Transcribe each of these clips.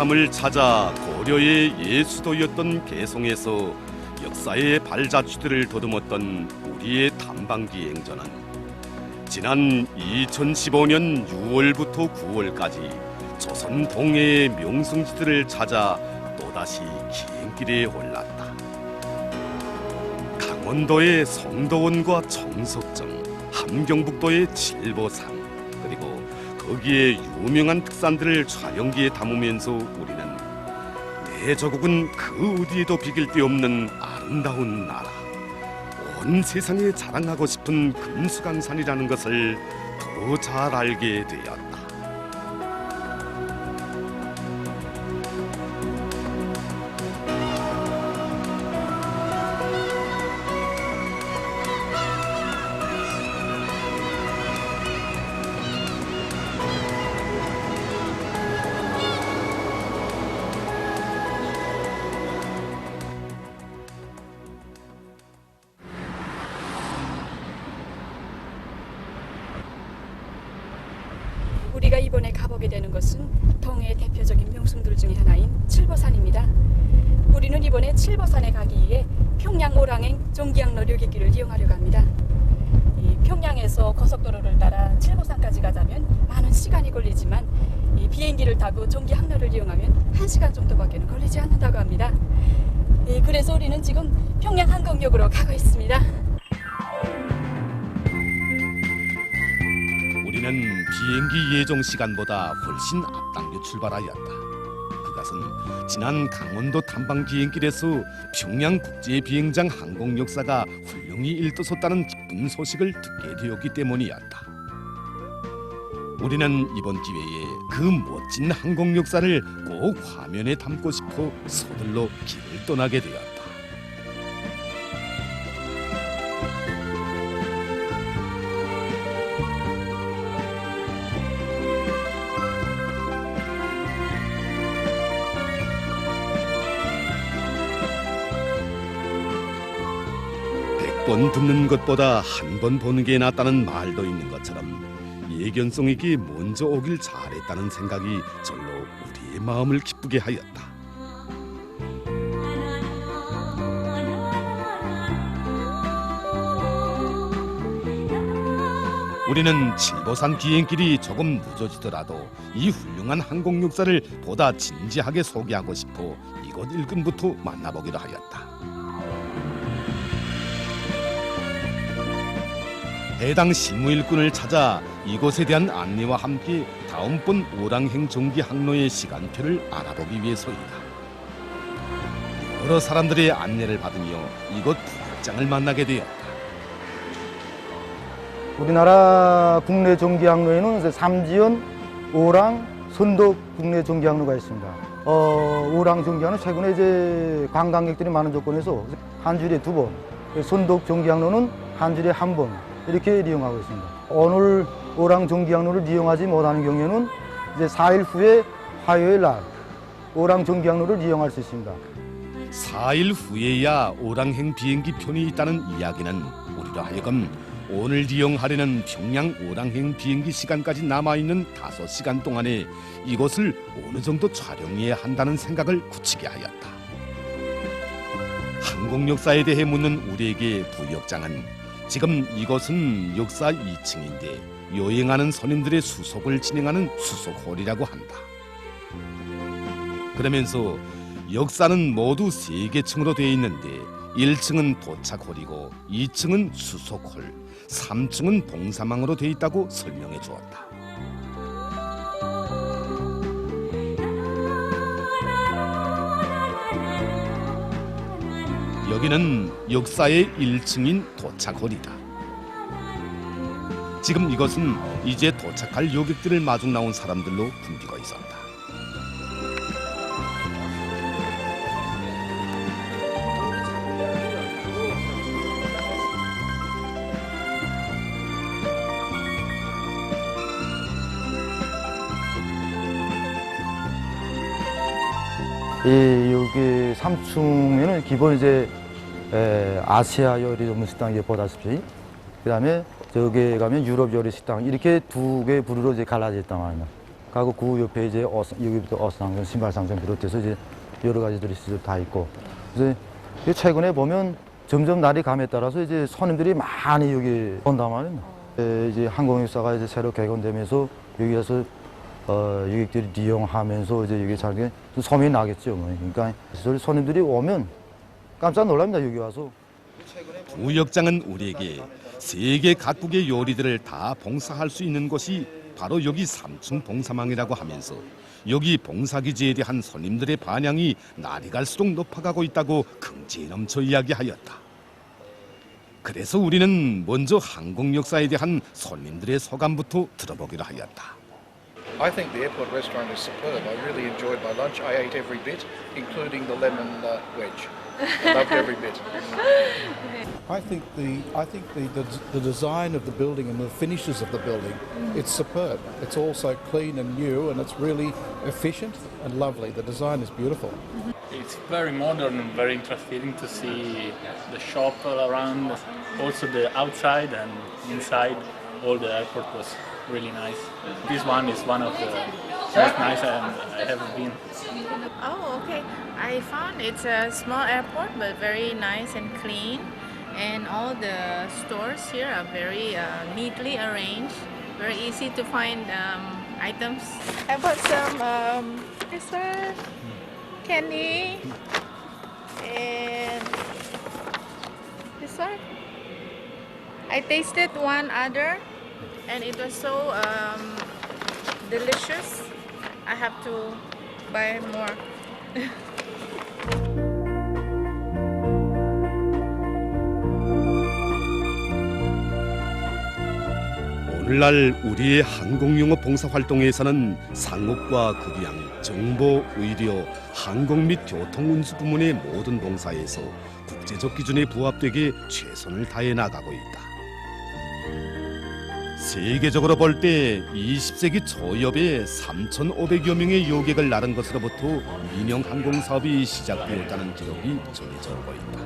해삼을 찾아 고려의 예수도였던 개성에서 역사의 발자취들을 더듬었던 우리의 탐방기행전은 지난 2015년 6월부터 9월까지 조선 동해의 명승지들을 찾아 또다시 기행길에 올랐다. 강원도의 성도원과 청석정, 함경북도의 칠보산, 그리고 거기에 유명한 특산들을 촬영기에 담으면서 우리는 내 조국은 그 어디에도 비길 데 없는 아름다운 나라, 온 세상에 자랑하고 싶은 금수강산이라는 것을 더 잘 알게 되었다. 우리가 이번에 가보게 되는 것은 동해의 대표적인 명승들 중에 하나인 칠보산입니다. 우리는 이번에 칠보산에 가기 위해 평양 오랑행 종기항로 료객기를 이용하려고 합니다. 이 평양에서 고속도로를 따라 칠보산까지 가자면 많은 시간이 걸리지만 이 비행기를 타고 종기항로를 이용하면 1시간 정도밖에 걸리지 않는다고 합니다. 그래서 우리는 지금 평양항공역으로 가고 있습니다. 우리는 비행기 예정 시간보다 훨씬 앞당겨 출발하였다. 그것은 지난 강원도 탐방 비행길에서 평양국제비행장 항공 역사가 훌륭히 일떠섰다는 기쁜 소식을 듣게 되었기 때문이었다. 우리는 이번 기회에 그 멋진 항공 역사를 꼭 화면에 담고 싶어 서둘러 길을 떠나게 되었다. 번 듣는 것보다 한 번 보는 게 낫다는 말도 있는 것처럼 예견성에게 먼저 오길 잘했다는 생각이 절로 우리의 마음을 기쁘게 하였다. 우리는 칠보산 비행길이 조금 늦어지더라도 이 훌륭한 항공 역사를 보다 진지하게 소개하고 싶어 이곳 일근부터 만나보기로 하였다. 해당 실무일꾼을 찾아 이곳에 대한 안내와 함께 다음번 오랑행 종기 항로의 시간표를 알아보기 위해서이다. 여러 사람들의 안내를 받으며 이곳 부역장을 만나게 되었다. 우리나라 국내 종기 항로에는 삼지연, 오랑, 선덕 국내 종기 항로가 있습니다. 오랑 종기 항로는 최근에 이제 관광객들이 많은 조건에서 한 주일에 2번, 선덕 종기 항로는 한 주일에 1번 이렇게 이용하고 있습니다. 오늘 오랑 종기 항로를 이용하지 못하는 경우에는 이제 4일 후에 화요일 날 오랑 종기 항로를 이용할 수 있습니다. 4일 후에야 오랑행 비행기 편이 있다는 이야기는 우리로 하여금 오늘 이용하려는 평양 오랑행 비행기 시간까지 남아있는 5시간 동안에 이곳을 어느 정도 촬영해야 한다는 생각을 굳히게 하였다. 항공 역사에 대해 묻는 우리에게 부역장은 지금 이곳은 역사 2층인데 여행하는 손님들의 수속을 진행하는 수속홀이라고 한다. 그러면서 역사는 모두 3개 층으로 되어 있는데 1층은 도착홀이고 2층은 수속홀, 3층은 봉사망으로 되어 있다고 설명해 주었다. 여기는 역사의 1층인 도착홀이다. 지금 이것은 이제 도착할 여객들을 마중 나온 사람들로 붐비고 있었다. 여기 3층에는 기본 이제 아시아 요리 전문 식당 이제 보다시피, 그다음에 저기 가면 유럽 요리 식당 이렇게 2개 부류로 이제 갈라져 있단 말이에요. 가고 그 옆에 이제 여기부터 어스상점, 신발상점 비롯해서 이제 여러 가지들이 다 있고. 그래서 최근에 보면 점점 날이 감에 따라서 이제 손님들이 많이 여기 온단 말이에요. 이제 항공역사가 이제 새로 개건되면서 여기에서 여객들이 이용하면서 이제 여기 잘 소문이 나겠죠. 뭐. 그러니까 손님들이 오면 깜짝 놀랍니다. 여기 와서. 부역장은 우리에게 세계 각국의 요리들을 다 봉사할 수 있는 곳이 바로 여기 3층 봉사망이라고 하면서 여기 봉사기지에 대한 손님들의 반향이 날이 갈수록 높아가고 있다고 긍지에 넘쳐 이야기하였다. 그래서 우리는 먼저 항공 역사에 대한 손님들의 소감부터 들어보기로 하였다. I think the airport restaurant is superb. I really enjoyed my lunch. I ate every bit, including the lemon wedge. I loved every bit. I think the design of the building and the finishes of the building, it's superb. It's all so clean and new, and it's really efficient and lovely. The design is beautiful. It's very modern and very interesting to see the shop all around. Also the outside and inside, all the airport was really nice. This one is one of the most nice I have been. Oh, okay. I found it's a small airport but very nice and clean, and all the stores here are very neatly arranged. Very easy to find items. I bought some this one, candy, and this one. I tasted one other, and it was so delicious. I have to buy more. 오늘날 우리의 항공영업 봉사활동에서는 상업과 급양, 정보, 의료, 항공 및 교통운수 부문의 모든 봉사에서 국제적 기준에 부합되게 최선을 다해 나가고 있다. 세계적으로 볼 때 20세기 초엽에 3,500여 명의 요객을 나른 것으로부터 민영 항공사업이 시작되었다는 기록이 전해져 오고 있다.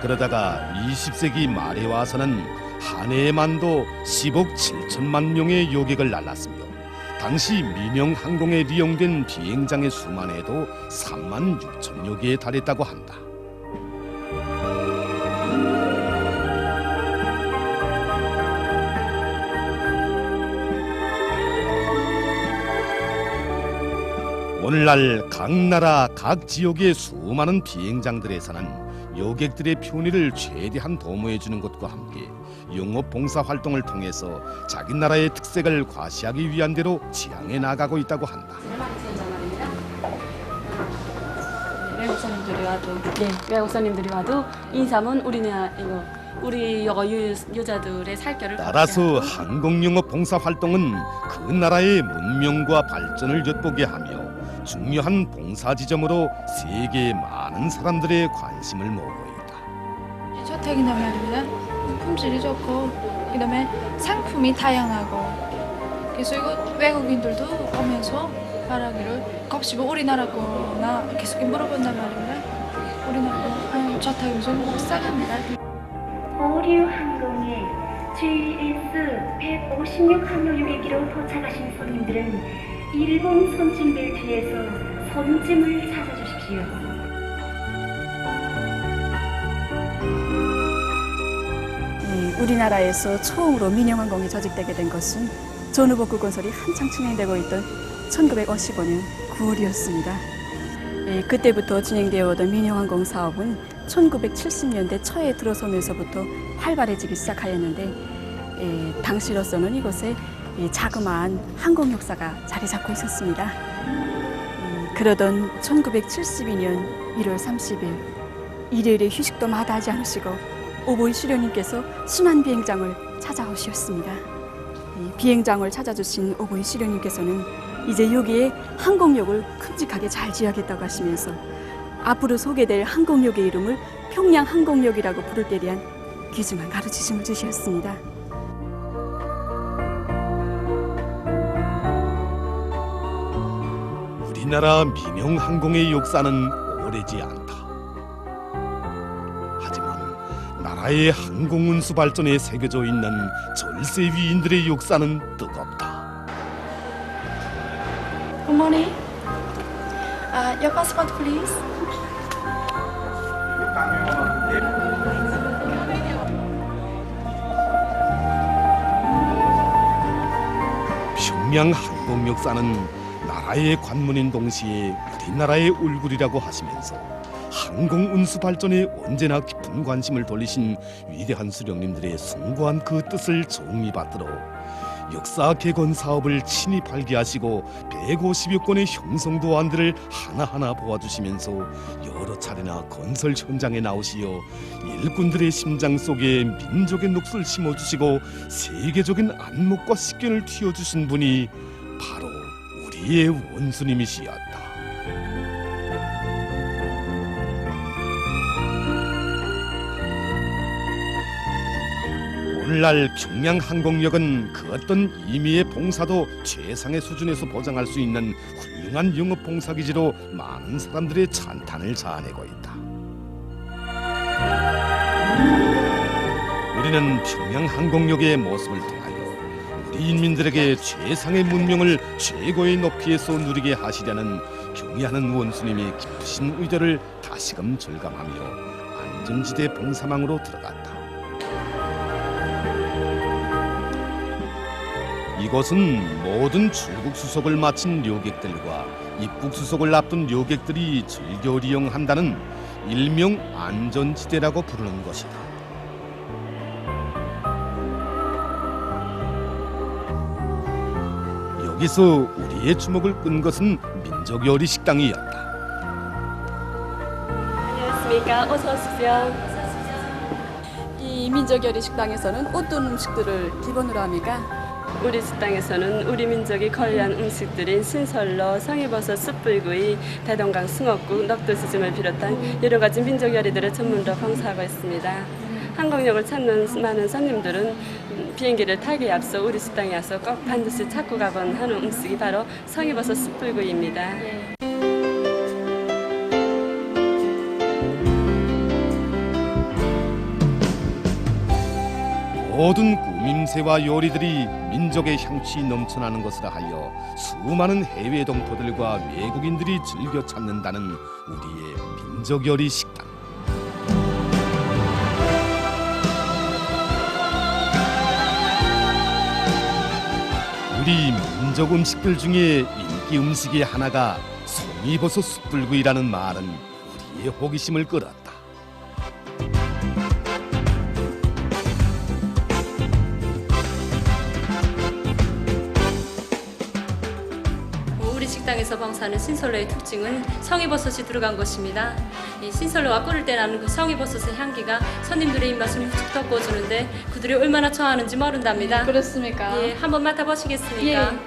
그러다가 20세기 말에 와서는 한 해에만도 10억 7천만 명의 요객을 날랐으며 당시 민영 항공에 이용된 비행장의 수만 해도 3만 6천여 개에 달했다고 한다. 오늘날 각 나라 각 지역의 수많은 비행장들에서는 요객들의 편의를 최대한 도모해주는 것과 함께 영업 봉사 활동을 통해서 자기 나라의 특색을 과시하기 위한 대로 지향해 나가고 있다고 한다. 외국 손님들이 와도 인삼은 우리 여자들의 살결을 따라서 항공영업 봉사 활동은 그 나라의 문명과 발전을 엿보게 하며 중요한 봉사 지점으로 세계의 많은 사람들의 관심을 모으고 있다. 저택이나 말입니다. 품질이 좋고 그다음에 상품이 다양하고 그래서 이거 외국인들도 오면서 말하기를 곱씹어 우리나라 거나 계속 물어본단 말입니다. 우리나라 거 저택이 좀 싸갑니다. 오류 항공의 GS-156 항로 요객기로 도착하신 손님들은 일본 선진벨 뒤에서 선짐을 찾아주십시오. 우리나라에서 처음으로 민영항공이 조직되게 된 것은 전 후보급 건설이 한창 진행되고 있던 1955년 9월이었습니다. 그때부터 진행되어 오던 민영항공 사업은 1970년대 초에 들어서면서부터 활발해지기 시작하였는데 당시로서는 이곳에 자그마한 항공 역사가 자리 잡고 있었습니다. 그러던 1972년 1월 30일 일요일에 휴식도 마다하지 않으시고 오보이 시료님께서 순환 비행장을 찾아오셨습니다. 비행장을 찾아주신 오보이 시료님께서는 이제 여기에 항공역을 큼직하게 잘 지어야겠다고 하시면서 앞으로 소개될 항공역의 이름을 평양 항공역이라고 부를 때 대한 귀중한 가르치심을 주셨습니다. 우리나라 민영 항공의 역사는 오래지 않다. 하지만 나라의 항공 운수 발전에 새겨져 있는 절세 위인들의 역사는 뜨겁다. Good morning. Your passport, please. 평양 항공 역사는 나라의 관문인 동시에 우리나라의 얼굴이라고 하시면서 항공 운수 발전에 언제나 깊은 관심을 돌리신 위대한 수령님들의 숭고한 그 뜻을 정리받들어 역사 개건 사업을 친히 발기하시고 150여 건의 형성도안들을 하나하나 보아주시면서 여러 차례나 건설 현장에 나오시어 일꾼들의 심장 속에 민족의 녹슬 심어주시고 세계적인 안목과 식견을 틔워주신 분이 바로 우리의 원수님이시었다. 오늘날 평양항공역은 그 어떤 임의의 봉사도 최상의 수준에서 보장할 수 있는 훌륭한 영업봉사기지로 많은 사람들의 찬탄을 자아내고 있다. 우리는 평양항공역의 모습을 통하여 우리 인민들에게 최상의 문명을 최고의 높이에서 누리게 하시려는 경의하는 원수님의 깊으신 의도를 다시금 절감하며 안전지대 봉사망으로 들어갔다. 이곳은 모든 출국 수속을 마친 료객들과 입국 수속을 앞둔 료객들이 즐겨 이용한다는 일명 안전지대라고 부르는 것이다. 여기서 우리의 주목을 끈 것은 민족요리 식당이었다. 안녕하십니까. 어서 오십시오. 이 민족요리 식당에서는 어떤 음식들을 기본으로 합니까? 우리 식당에서는 우리 민족이 거대한 음식들인 신설로, 성이버섯, 숯불구이, 대동강 숭어국, 넉도스즘을 비롯한 여러 가지 민족 요리들을 전문으로 봉사하고 있습니다. 항공역을 찾는 많은 손님들은 비행기를 타기에 앞서 우리 식당에 와서 꼭 반드시 찾고 가본 하는 음식이 바로 성이버섯 숯불구이입니다. 모든 꾸밈새와 요리들이 민족의 향취 넘쳐나는 것으로 하여 수많은 해외 동포들과 외국인들이 즐겨 찾는다는 우리의 민족 요리 식당. 우리 민족 음식들 중에 인기 음식의 하나가 송이버섯 숯불구이라는 말은 우리의 호기심을 끌었다. 식당에서 봉사하는 신설로의 특징은 성이버섯이 들어간 것입니다. 이 신설로가 끓을 때 나는 그 성이버섯의 향기가 손님들의 입맛을 훅 돋궈주는데 그들이 얼마나 좋아하는지 모른답니다. 그렇습니까? 예, 한번 맡아보시겠습니까? 예.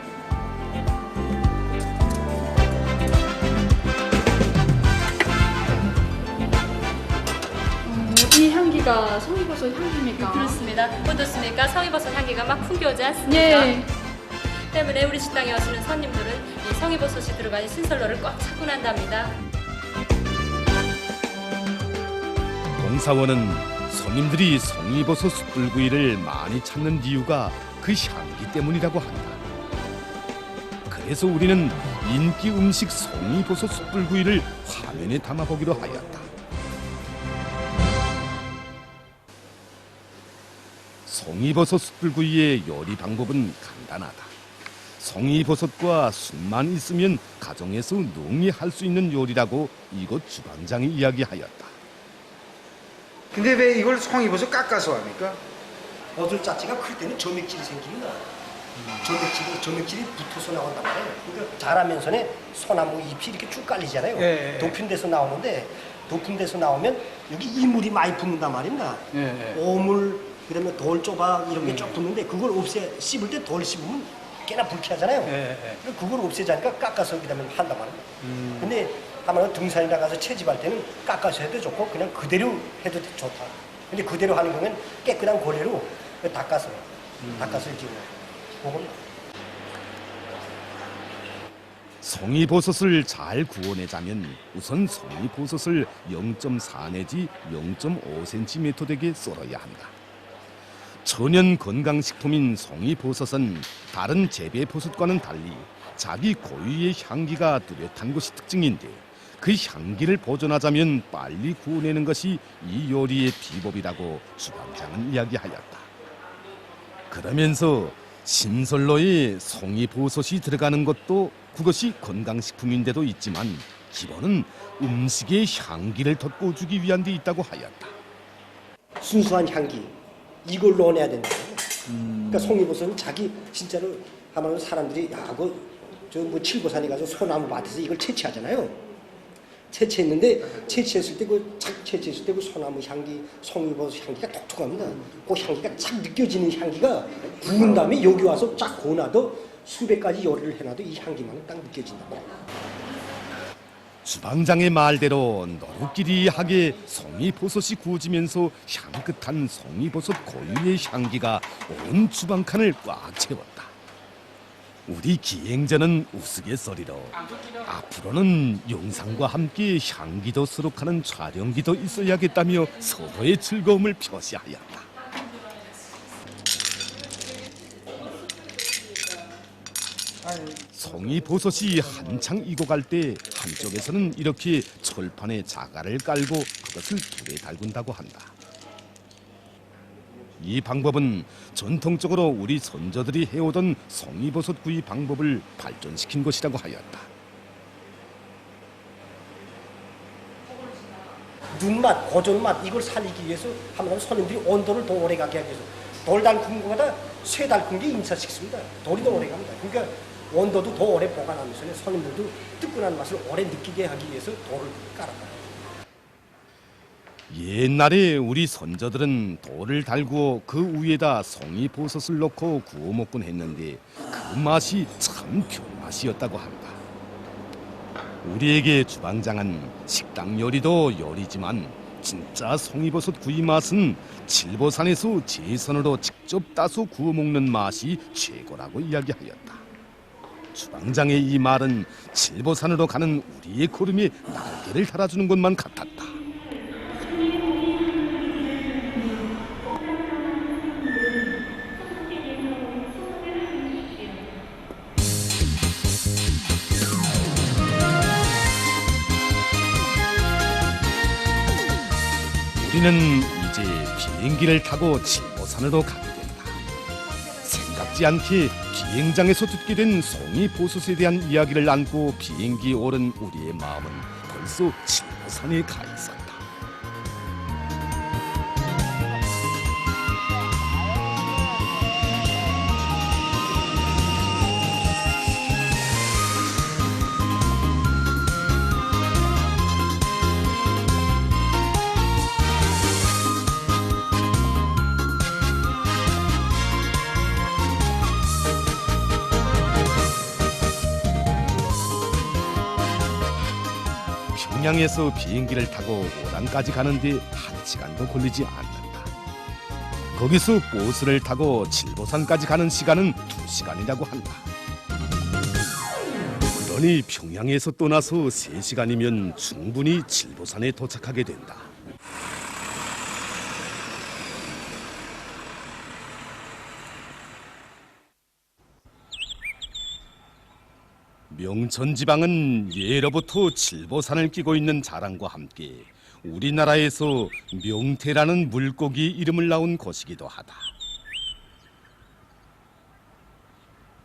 이 향기가 성이버섯 향기입니까? 그렇습니다. 어떻습니까? 성이버섯 향기가 막 풍겨오지 않습니까? 예. 때문에 우리 식당에 오시는 손님들은 이 성이버섯이 들어간 신설로를 꽉 찾고 난답니다. 봉사원은 손님들이 송이버섯 숯불구이를 많이 찾는 이유가 그 향기 때문이라고 한다. 그래서 우리는 인기 음식 송이버섯 숯불구이를 화면에 담아보기로 하였다. 송이버섯 숯불구이의 요리 방법은 간단하다. 송이버섯과 숯만 있으면 가정에서 능히 할 수 있는 요리라고 이곳 주방장이 이야기하였다. 근데 왜 이걸 송이버섯 깎아서 합니까? 버섯 자체가 클 때는 점액질이 생깁니다. 점액질이 붙어서 나온단 말이에요. 그러니까 자라면서는 소나무 잎이 이렇게 쭉 깔리잖아요. 예. 높은 데서 나오는데 높은 데서 나오면 여기 이물이 많이 붙는단 말입니다. 오물, 그다음에 돌조각 이런 게 쭉 붙는데 그걸 씹을 때 돌 씹으면 꽤나 불쾌하잖아요. 그걸 없애자니까 깎아서 그다음에 한단 말입니다. 근데 아마 등산에 나가서 채집할 때는 깎아서 해도 좋고 그냥 그대로 해도 좋다. 근데 그대로 하는 거면 깨끗한 고래로 닦아서 이렇게 먹으면. 송이버섯을 잘 구워내자면 우선 송이버섯을 0.4 내지 0.5cm 되게 썰어야 한다. 천연 건강식품인 송이버섯은 다른 재배버섯과는 달리 자기 고유의 향기가 뚜렷한 것이 특징인데 그 향기를 보존하자면 빨리 구워내는 것이 이 요리의 비법이라고 주방장은 이야기하였다. 그러면서 신설로에 송이버섯이 들어가는 것도 그것이 건강식품인데도 있지만 기본은 음식의 향기를 돋궈주기 위한 데 있다고 하였다. 순수한 향기 이걸 넣어내야 된다. 그러니까 송이버섯은 자기 진짜로 하면 사람들이 저뭐 칠보산에 가서 소나무 밭에서 이걸 채취하잖아요. 채취했는데 채취했을 때 그 소나무 향기, 송이버섯 향기가 독특합니다. 그 향기가 착 느껴지는 향기가 구운 다음에 여기 와서 쫙 구워놔도 수백 가지 요리를 해놔도 이 향기만은 딱 느껴진다. 주방장의 말대로 너루끼리하게 송이버섯이 구워지면서 향긋한 송이버섯 고유의 향기가 온 주방칸을 꽉 채웠다. 우리 기행자는 우스갯소리로 앞으로는 영상과 함께 향기도 수록하는 촬영기도 있어야겠다며 서로의 즐거움을 표시하였다. 송이버섯이 한창 익어갈 때 한쪽에서는 이렇게 철판에 자갈을 깔고 그것을 불에 달군다고 한다. 이 방법은 전통적으로 우리 선조들이 해오던 송이버섯 구이 방법을 발전시킨 것이라고 하였다. 눈맛, 고전맛 이걸 살리기 위해서 하면 손님들이 온도를 더 오래 가게 하기 위해서 돌 달군 것보다 쇠 달군 게 인사시켰습니다. 돌이 더 오래 갑니다. 그러니까 온도도 더 오래 보관하면서 손님들도 뜨끈한 맛을 오래 느끼게 하기 위해서 돌을 깔았다. 옛날에 우리 선조들은 돌을 달구어 그 위에다 송이버섯을 넣고 구워 먹곤 했는데 그 맛이 참 별맛이었다고 한다. 우리에게 주방장은 식당 요리도 요리지만 진짜 송이버섯 구이 맛은 칠보산에서 제선으로 직접 따서 구워 먹는 맛이 최고라고 이야기하였다. 주방장의 이 말은 칠보산으로 가는 우리의 걸음에 날개를 달아주는 것만 같았다. 우리는 이제 비행기를 타고 칠보산으로 가게 된다. 생각지 않게 비행장에서 듣게 된 송이버섯에 대한 이야기를 안고 비행기에 오른 우리의 마음은 벌써 칠보산에 가 있었다. 평양에서 비행기를 타고 오랑까지 가는데 1시간도 걸리지 않는다. 거기서 버스를 타고 칠보산까지 가는 시간은 2시간이라고 한다. 그러니 평양에서 떠나서 3시간이면 충분히 칠보산에 도착하게 된다. 명천지방은 예로부터 칠보산을 끼고 있는 자랑과 함께 우리나라에서 명태라는 물고기 이름을 낳은 곳이기도 하다.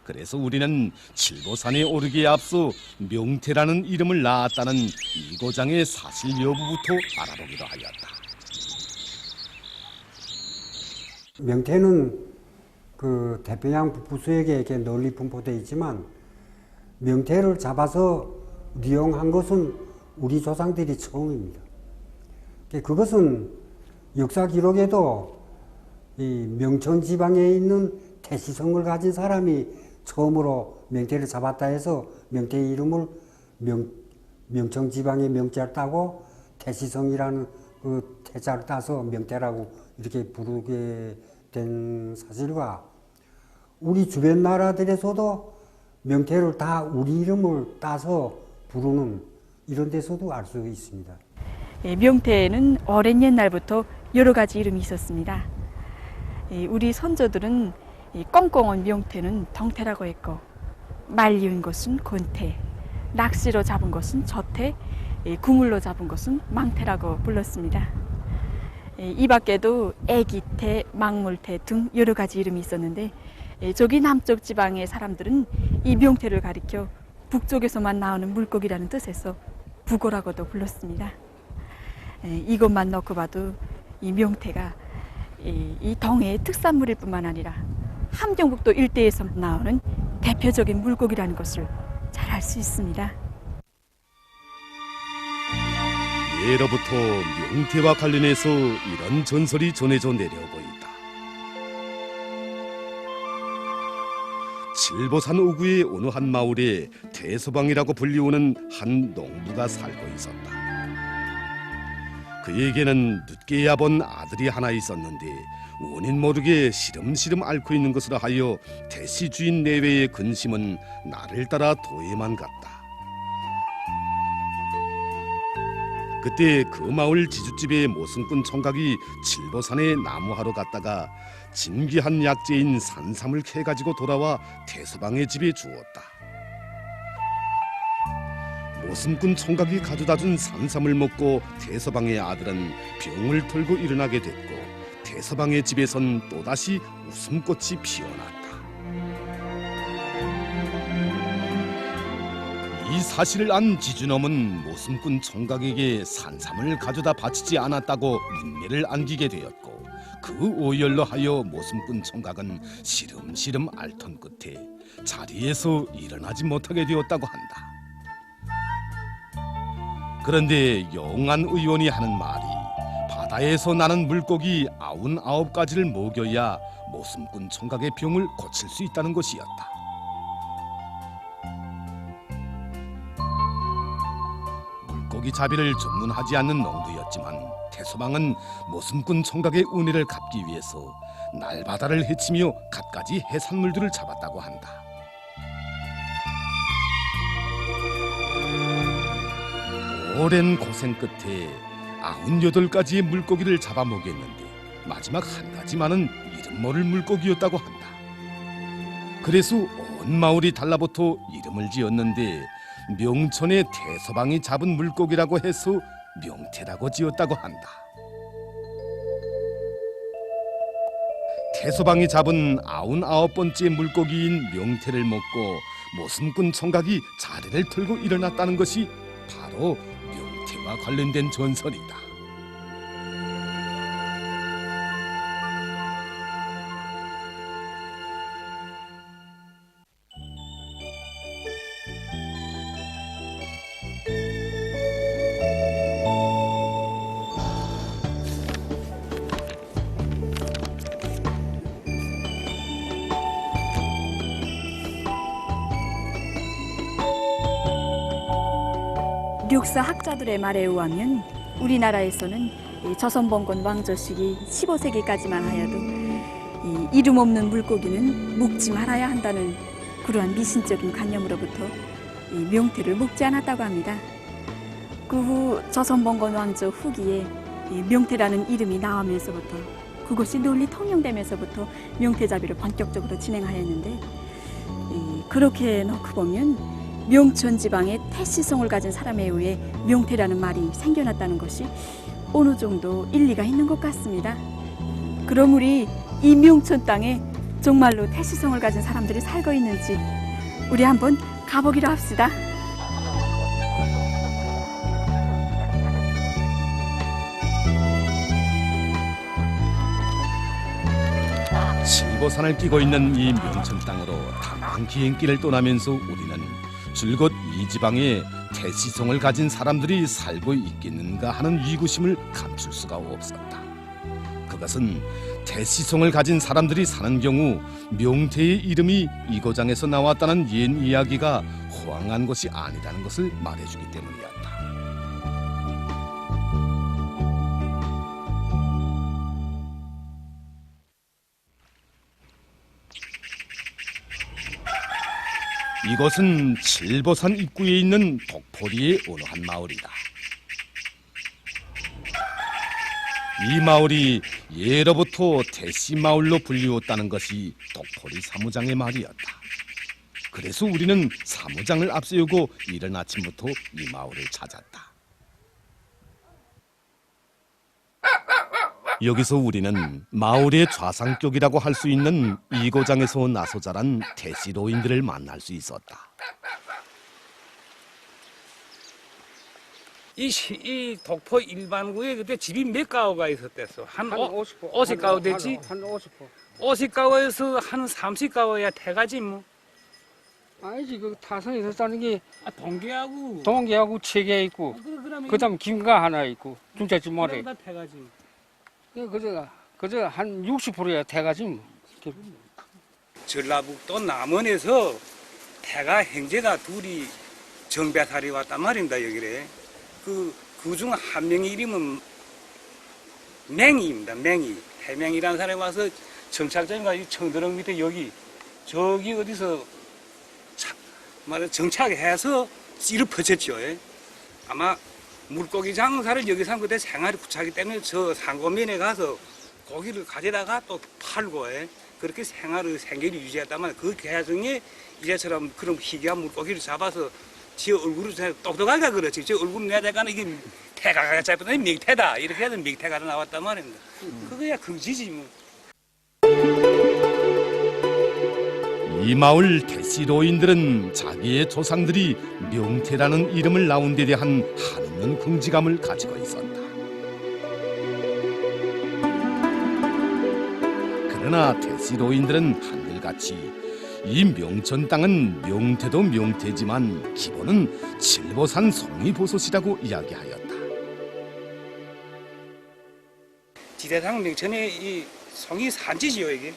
그래서 우리는 칠보산에 오르기에 앞서 명태라는 이름을 낳았다는 이 고장의 사실 여부부터 알아보기로 하였다. 명태는 그 태평양 북부수역에 이렇게 널리 분포되어 있지만 명태를 잡아서利用한 것은 우리 조상들이 처음입니다. 그것은 역사 기록에도 이 명천 지방에 있는 태시성을 가진 사람이 처음으로 명태를 잡았다 해서 명태의 이름을 명천 지방의 명자를 따고 태시성이라는 그 태자를 따서 명태라고 이렇게 부르게 된 사실과 우리 주변 나라들에서도 명태를 다 우리 이름을 따서 부르는 이런 데서도 알 수 있습니다. 명태에는 오랜 옛날부터 여러 가지 이름이 있었습니다. 우리 선조들은 이 꽁꽁한 명태는 덩태라고 했고, 말리운 것은 곤태, 낚시로 잡은 것은 저태, 구물로 잡은 것은 망태라고 불렀습니다. 이 밖에도 애기태, 망물태 등 여러 가지 이름이 있었는데, 저기 남쪽 지방의 사람들은 이 명태를 가리켜 북쪽에서만 나오는 물고기라는 뜻에서 북어라고도 불렀습니다. 이것만 놓고 봐도 이 명태가 이 동해의 특산물일 뿐만 아니라 함경북도 일대에서 나오는 대표적인 물고기라는 것을 잘 알 수 있습니다. 예로부터 명태와 관련해서 이런 전설이 전해져 내려오고 있다. 칠보산 오구의 어느 한 마을에 대서방이라고 불리우는 한 농부가 살고 있었다. 그에게는 늦게야 본 아들이 하나 있었는데 원인 모르게 시름시름 앓고 있는 것으로 하여 대시 주인 내외의 근심은 나를 따라 도에만 갔다. 그때 그 마을 지주집의 모순꾼 총각이 칠보산에 나무하러 갔다가 진귀한 약재인 산삼을 캐가지고 돌아와 대서방의 집에 주었다. 모순꾼 총각이 가져다준 산삼을 먹고 대서방의 아들은 병을 털고 일어나게 됐고, 대서방의 집에선 또다시 웃음꽃이 피어났다. 이 사실을 안 지주놈은 모순꾼 총각에게 산삼을 가져다 바치지 않았다고 문매를 안기게 되었고, 그 오열로 하여 모순꾼 총각은 시름시름 앓던 끝에 자리에서 일어나지 못하게 되었다고 한다. 그런데 영안 의원이 하는 말이 바다에서 나는 물고기 99가지를 먹여야 모순꾼 총각의 병을 고칠 수 있다는 것이었다. 물고기 잡이를 전문하지 않는 농부였지만 대서방은 모순꾼 총각의 은혜를 갚기 위해서 날바다를 헤치며 갖가지 해산물들을 잡았다고 한다. 오랜 고생 끝에 98가지의 물고기를 잡아먹였는데 마지막 한 가지만은 이름 모를 물고기였다고 한다. 그래서 온 마을이 달라붙어 이름을 지었는데 명천의 대서방이 잡은 물고기라고 해서 명태라고 지었다고 한다. 대서방이 잡은 99번째 물고기인 명태를 먹고 모순꾼 총각이 자리를 털고 일어났다는 것이 바로 명태와 관련된 전설이다. 역사 학자들의 말에 의하면 우리나라에서는 조선봉건 왕조 시기 15세기까지만 하여도 이름 없는 물고기는 먹지 말아야 한다는 그러한 미신적인 관념으로부터 명태를 먹지 않았다고 합니다. 그 후 조선봉건 왕조 후기에 명태라는 이름이 나오면서부터, 그것이 널리 통용되면서부터 명태잡이를 본격적으로 진행하였는데, 그렇게 놓고 보면 명천 지방에 태시성을 가진 사람에 의해 명태라는 말이 생겨났다는 것이 어느 정도 일리가 있는 것 같습니다. 그럼 우리 이 명천 땅에 정말로 태시성을 가진 사람들이 살고 있는지 우리 한번 가보기로 합시다. 칠보산을 끼고 있는 이 명천 땅으로 탐방 비행길을 떠나면서 우리는 줄곧 이 지방에 태시성을 가진 사람들이 살고 있겠는가 하는 의구심을 감출 수가 없었다. 그것은 태시성을 가진 사람들이 사는 경우 명태의 이름이 이 고장에서 나왔다는 옛 이야기가 호황한 것이 아니라는 것을 말해주기 때문이었다. 이곳은 칠보산 입구에 있는 독포리의 어느 한 마을이다. 이 마을이 예로부터 대씨마을로 불리웠다는 것이 독포리 사무장의 말이었다. 그래서 우리는 사무장을 앞세우고 이른 아침부터 이 마을을 찾았다. 여기서 우리는 마을의 좌상격이라고 할 수 있는 이고장에서 나서 자란 대씨로인들을 만날 수 있었다. 이 독포 일반구에 그때 집이 몇 가구가 있었댔어. 한 50가구 됐지? 한 50%. 50가구에서 한 30가구야 태가지 뭐. 아니지, 그 타성에서 사는 게 동계하고 동계하고 3개 있고, 그다음 김가 하나 있고, 중짜집 모래. 다 태가지. 그저 한 60%야 태가지 뭐. 전라북도 남원에서 태가 형제가 둘이 정배살이 왔단 말입니다, 여기래. 그중 한 명의 이름은 맹이입니다, 맹이. 해명이라는 사람이 와서 정착장인가 청드렁 밑에 저기 어디서 정착해서 씨를 퍼쳤죠. 아마 물고기 장사를 여기서 한 그때 생활이 구차하기 때문에 저 상고면에 가서 고기를 가져다가 또 팔고 그렇게 생계를 유지했다면 그 과정에 이제처럼 그런 희귀한 물고기를 잡아서 지 얼굴을 똑똑하게 그렇지. 저 얼굴 내다가는 이게 태가가 잡혔더니 맹태다. 이렇게 해서 맹태가 나왔단 말입니다. 그거야 금지지 뭐. 이 마을 대씨로인들은 자기의 조상들이 명태라는 이름을 나온 데 대한 한없는 긍지감을 가지고 있었다. 그러나 대씨로인들은 한결같이 이 명천 땅은 명태도 명태지만 기본은 칠보산 송이보솥이라고 이야기하였다. 지대상 명천의 이 송이 산지지요 이게.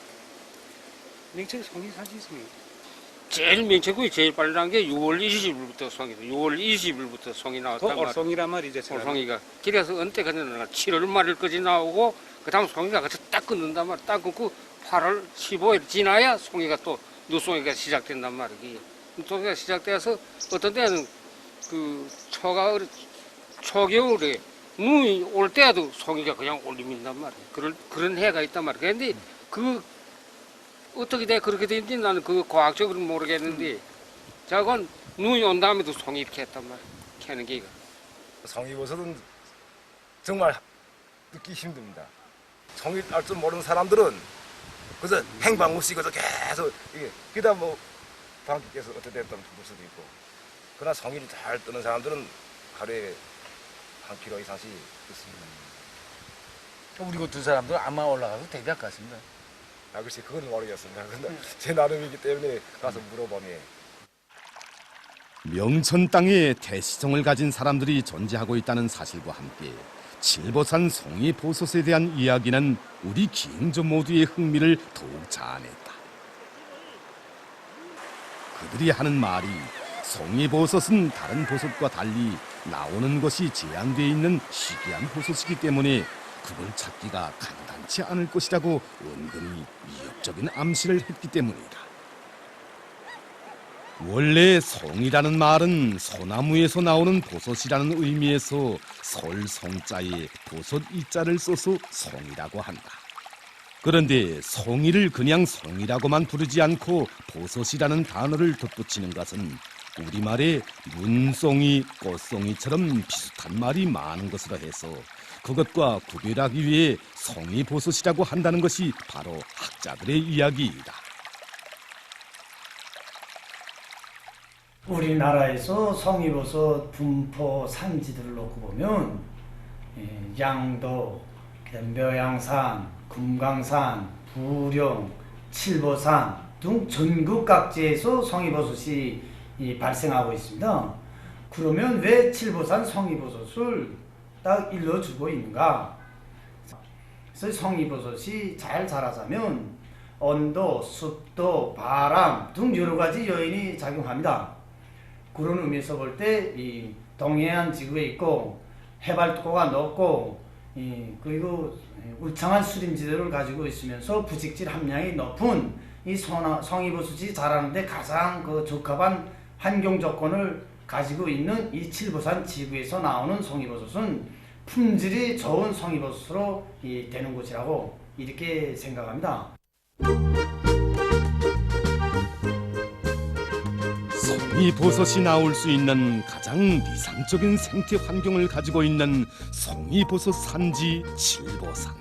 명천 송이 산지지요. 제일 명체구이 제일 빨리 난 게 6월 20일부터 송이다. 6월 20일부터 송이 나왔단 말이야. 올송이란 말이죠. 올송이가. 그래서 언제 그냥 7월 말일까지 나오고 그다음 송이가 같이 딱 끊는단 말이야. 딱 끊고 8월 15일 지나야 송이가 또 누송이가 시작된단 말이지. 누송이가 시작돼서 어떤 때는 그 초겨울에 눈이 올 때도 송이가 그냥 올림인단 말이야. 그런 해가 있단 말이야. 그런데 어떻게 그렇게 된지 나는 그 과학적으로 모르겠는데 저건 눈이 온 다음에도 송이 이렇게 했단 말이야. 캐는 게가. 송이버섯은 정말 듣기 힘듭니다. 송이 딸 줄 모르는 사람들은 그래서 행방 없이 그래서 계속 이게 그다 뭐 방귀께서 어떻게 됐던 볼 수도 있고 그러나 송이를 잘 뜨는 사람들은 하루에 한 킬로 이상씩 듣습니다. 우리 그 두 사람도 아마 올라가서 데뷔할 것 같습니다. 아 글쎄 그건 모르겠습니다. 근데 제 나름이기 때문에 가서 물어보면 명천 땅에 대시성을 가진 사람들이 존재하고 있다는 사실과 함께 칠보산 송이보솥에 대한 이야기는 우리 기행조 모두의 흥미를 더욱 자아냈다. 그들이 하는 말이 송이보솥은 다른 보솥과 달리 나오는 것이 제한되어 있는 희귀한 보솥이기 때문에 그걸 찾기가 간단치 않을 것이라고 은근히 위협적인 암시를 했기 때문이다. 원래 송이라는 말은 소나무에서 나오는 보솥이라는 의미에서 설송자에 보솥 이자를 써서 송이라고 한다. 그런데 송이를 그냥 송이라고만 부르지 않고 보솥이라는 단어를 덧붙이는 것은 우리말에 문송이, 꽃송이처럼 비슷한 말이 많은 것으로 해서 그것과 구별하기 위해 송이보솥이라고 한다는 것이 바로 학자들의 이야기이다. 우리나라에서 송이버섯 분포 산지들을 놓고 보면 양도, 묘양산, 금강산, 부령, 칠보산 등 전국 각지에서 송이버섯이 발생하고 있습니다. 그러면 왜 칠보산 송이버섯을 딱 일러주고 있는가? 그래서 송이버섯이 잘 자라자면 온도, 습도, 바람 등 여러 가지 요인이 작용합니다. 그런 의미에서 볼 때 이 동해안 지구에 있고 해발도가 높고 그리고 울창한 수림지대를 가지고 있으면서 부직질 함량이 높은 이 송이버섯이 자라는데 가장 적합한 환경 조건을 가지고 있는 이 칠보산 지구에서 나오는 송이버섯은 품질이 좋은 송이버섯으로 되는 곳이라고 이렇게 생각합니다. 송이버섯이 나올 수 있는 가장 이상적인 생태 환경을 가지고 있는 송이버섯 산지 칠보산.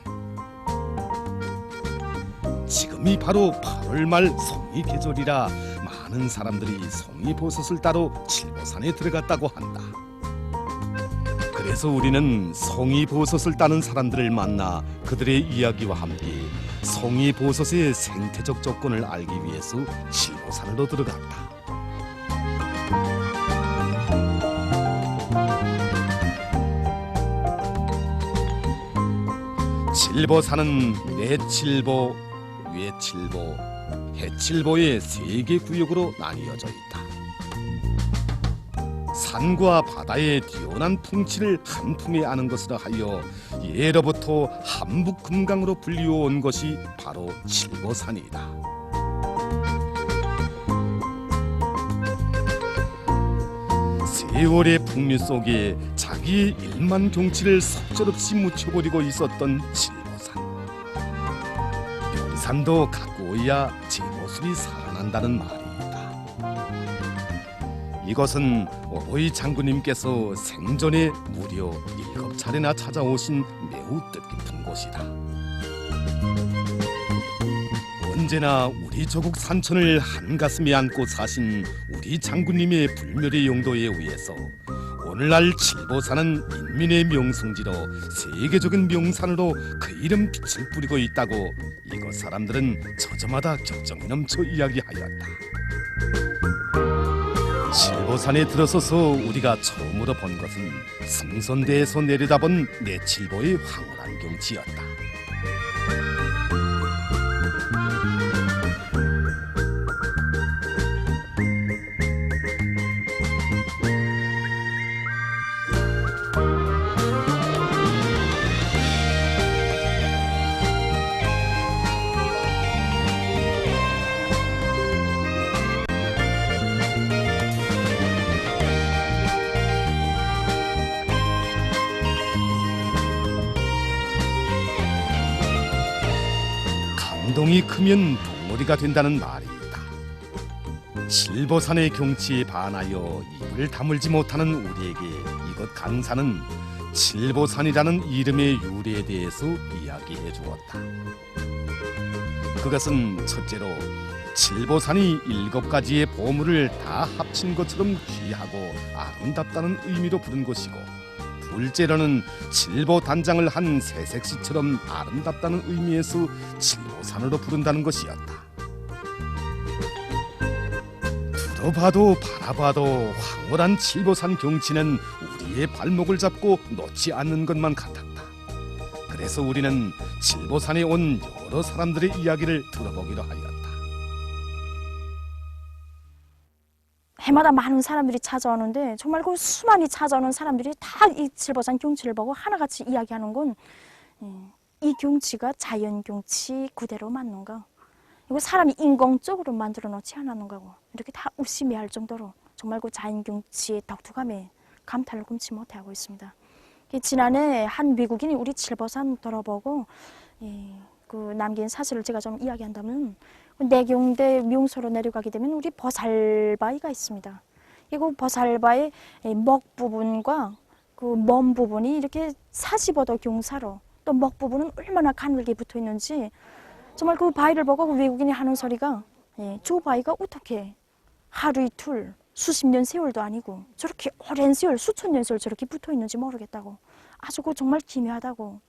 지금이 바로 8월 말 송이 계절이라 많은 사람들이 송이버섯을 따러 칠보산에 들어갔다고 한다. 그래서 우리는 송이버섯을 따는 사람들을 만나 그들의 이야기와 함께 송이버섯의 생태적 조건을 알기 위해서 칠보산으로 들어갔다. 칠보산은 내칠보, 외칠보, 해칠보의 3개 구역으로 나뉘어져 있다. 산과 바다의 뛰어난 풍치를 한 품에 안은 것으로 하여 예로부터 한북금강으로 불리워온 것이 바로 칠보산이다. 세월의 풍류 속에 자기의 일만 경치를 속절없이 묻혀버리고 있었던 칠보산. 명산도 가꾸어야 제 모습이 살아난다는 말이다. 이것은 오보이 장군님께서 생전에 무려 7차례나 찾아오신 매우 뜻깊은 곳이다. 언제나 우리 조국 산천을 한가슴에 안고 사신 우리 장군님의 불멸의 용도에 의해서 오늘날 칠보산은 인민의 명성지로 세계적인 명산으로 그 이름 빛을 뿌리고 있다고 이곳 사람들은 저저마다 격정이 넘쳐 이야기하였다. 칠보산에 들어서서 우리가 처음으로 본 것은 승선대에서 내려다본 내칠보의 황홀한 경치였다. 감동이 크면 덩어리가 된다는 말이 있다. 칠보산의 경치에 반하여 입을 다물지 못하는 우리에게 이곳 강사는 칠보산이라는 이름의 유래에 대해서 이야기해 주었다. 그것은 첫째로 칠보산이 7가지의 보물을 다 합친 것처럼 귀하고 아름답다는 의미로 부른 것이고, 둘째로는 칠보 단장을 한 새색시처럼 아름답다는 의미에서 칠보산으로 부른다는 것이었다. 들어봐도 바라봐도 황홀한 칠보산 경치는 우리의 발목을 잡고 놓지 않는 것만 같았다. 그래서 우리는 칠보산에 온 여러 사람들의 이야기를 들어보기로 하였다. 해마다 많은 사람들이 찾아오는데 정말 그 수많이 찾아오는 사람들이 다 이 칠보산 경치를 보고 하나같이 이야기하는 건 이 경치가 자연 경치 그대로 맞는가, 이거 사람이 인공적으로 만들어 놓지 않았는가고 이렇게 다 의심해할 정도로 정말 그 자연 경치의 독특함에 감탄을 금치 못하고 있습니다. 지난해 한 미국인이 우리 칠보산 돌아보고 그 남긴 사실을 제가 좀 이야기한다면, 내경대 명소로 내려가게 되면 우리 버살바위가 있습니다. 그 버살바의 목 부분과 그 몸 부분이 이렇게 45도 경사로, 또 목 부분은 얼마나 가늘게 붙어 있는지, 정말 그 바위를 보고 그 외국인이 하는 소리가 저 바위가 어떻게 하루 이틀 수십 년 세월도 아니고 저렇게 오랜 세월, 수천 년 세월 저렇게 붙어 있는지 모르겠다고, 아주 그 정말 기묘하다고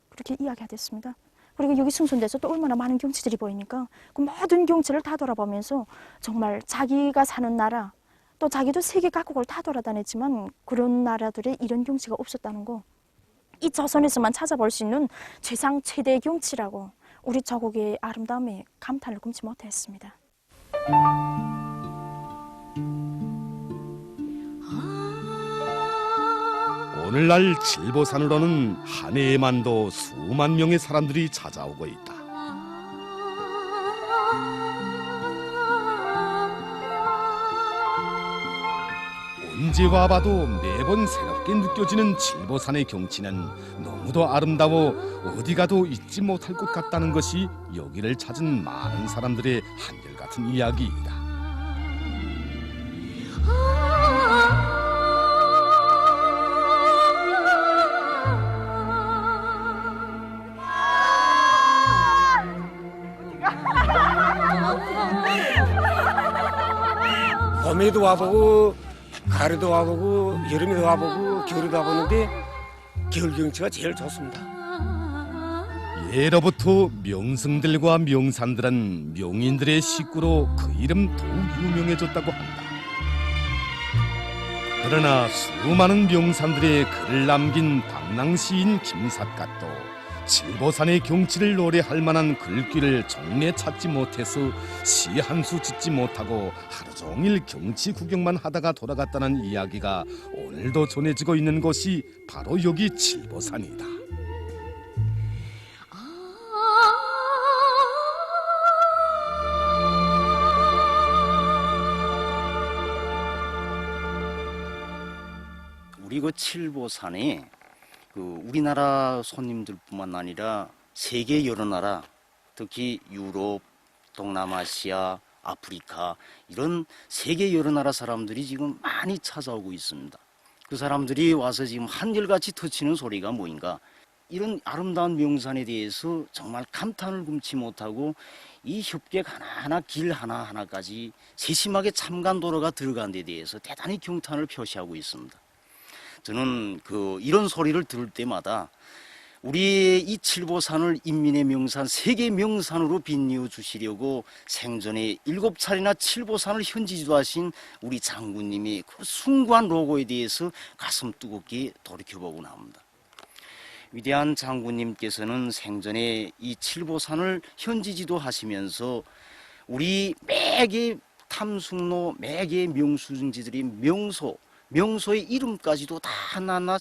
그렇게 이야기하셨습니다. 그리고 여기 승선대에서 또 얼마나 많은 경치들이 보이니까 그 모든 경치를 다 돌아보면서 정말 자기가 사는 나라, 또 자기도 세계 각국을 다 돌아다녔지만 그런 나라들의 이런 경치가 없었다는 거, 이 조선에서만 찾아볼 수 있는 최상 최대 경치라고 우리 조국의 아름다움에 감탄을 금치 못했습니다. 오늘날 칠보산으로는 한 해에만도 수만 명의 사람들이 찾아오고 있다. 언제 와봐도 매번 새롭게 느껴지는 칠보산의 경치는 너무도 아름다워 어디 가도 잊지 못할 것 같다는 것이 여기를 찾은 많은 사람들의 한결같은 이야기이다. 봄에도 와보고 가을에도 와보고 여름에도 와보고 겨울에도 와보는데 겨울 경치가 제일 좋습니다. 예로부터 명승들과 명산들은 명인들의 식구로 그 이름 더욱 유명해졌다고 한다. 그러나 수많은 명산들의 글을 남긴 방랑시인 김삿갓도 칠보산의 경치를 노래할 만한 글귀를 정내 찾지 못해서 시 한 수 짓지 못하고 하루 종일 경치 구경만 하다가 돌아갔다는 이야기가 오늘도 전해지고 있는 곳이 바로 여기 칠보산이다. 우리 그 칠보산에 우리나라 손님들뿐만 아니라 세계 여러 나라, 특히 유럽, 동남아시아, 아프리카 이런 세계 여러 나라 사람들이 지금 많이 찾아오고 있습니다. 그 사람들이 와서 지금 한결같이 터치는 소리가 뭐인가? 이런 아름다운 명산에 대해서 정말 감탄을 금치 못하고 이 협객 하나하나 길 하나하나까지 세심하게 참관도로가 들어간 데 대해서 대단히 경탄을 표시하고 있습니다. 저는 이런 소리를 들을 때마다 우리의 이 칠보산을 인민의 명산, 세계 명산으로 빛내어 주시려고 생전에 7차례나 칠보산을 현지지도하신 우리 장군님의 그 숭고한 로고에 대해서 가슴 뜨겁게 돌이켜보곤 합니다. 위대한 장군님께서는 생전에 이 칠보산을 현지지도하시면서 우리 매개 탐숙로, 매개 명수증지들의 명소의 이름까지도 다 하나하나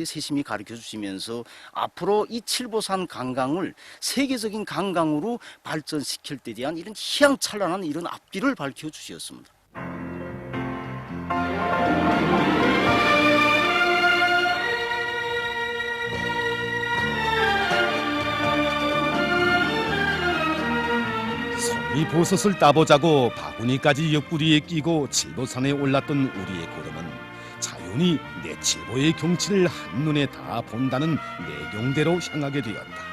세심히 가르쳐 주시면서 앞으로 이 칠보산 관광을 세계적인 관광으로 발전시킬 때 대한 이런 희망찬란한 이런 앞길을 밝혀 주셨습니다. 송이버섯을 따보자고 바구니까지 옆구리에 끼고 칠보산에 올랐던 우리의 걸음은 자연히 내 칠보의 경치를 한눈에 다 본다는 내경대로 향하게 되었다.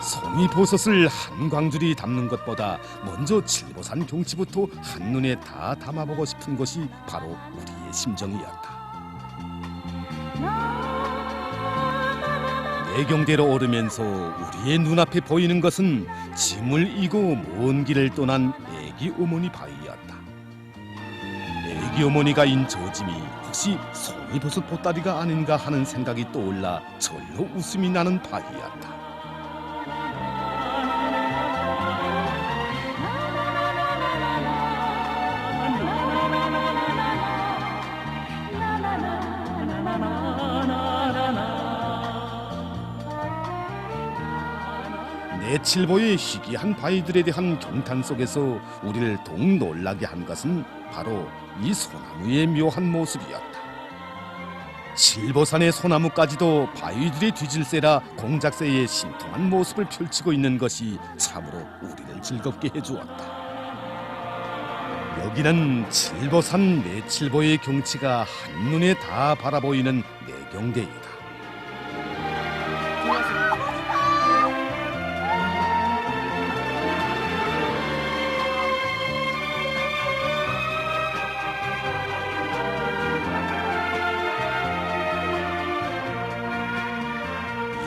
송이버섯을 한 광줄이 담는 것보다 먼저 칠보산 경치부터 한눈에 다 담아보고 싶은 것이 바로 우리의 심정이었다. 내경대로 오르면서 우리의 눈앞에 보이는 것은 짐을 이고 먼 길을 떠난 애기 어머니 바위였다. 애기 어머니가 인 저 짐이 혹시 송이버섯 보따리가 아닌가 하는 생각이 떠올라 절로 웃음이 나는 바위였다. 내 칠보의 희귀한 바위들에 대한 경탄 속에서 우리를 더욱 놀라게 한 것은 바로 이 소나무의 묘한 모습이었다. 칠보산의 소나무까지도 바위들의 뒤질새라 공작새의 신통한 모습을 펼치고 있는 것이 참으로 우리를 즐겁게 해주었다. 여기는 칠보산 내칠보의 경치가 한눈에 다 바라보이는 내경대이다.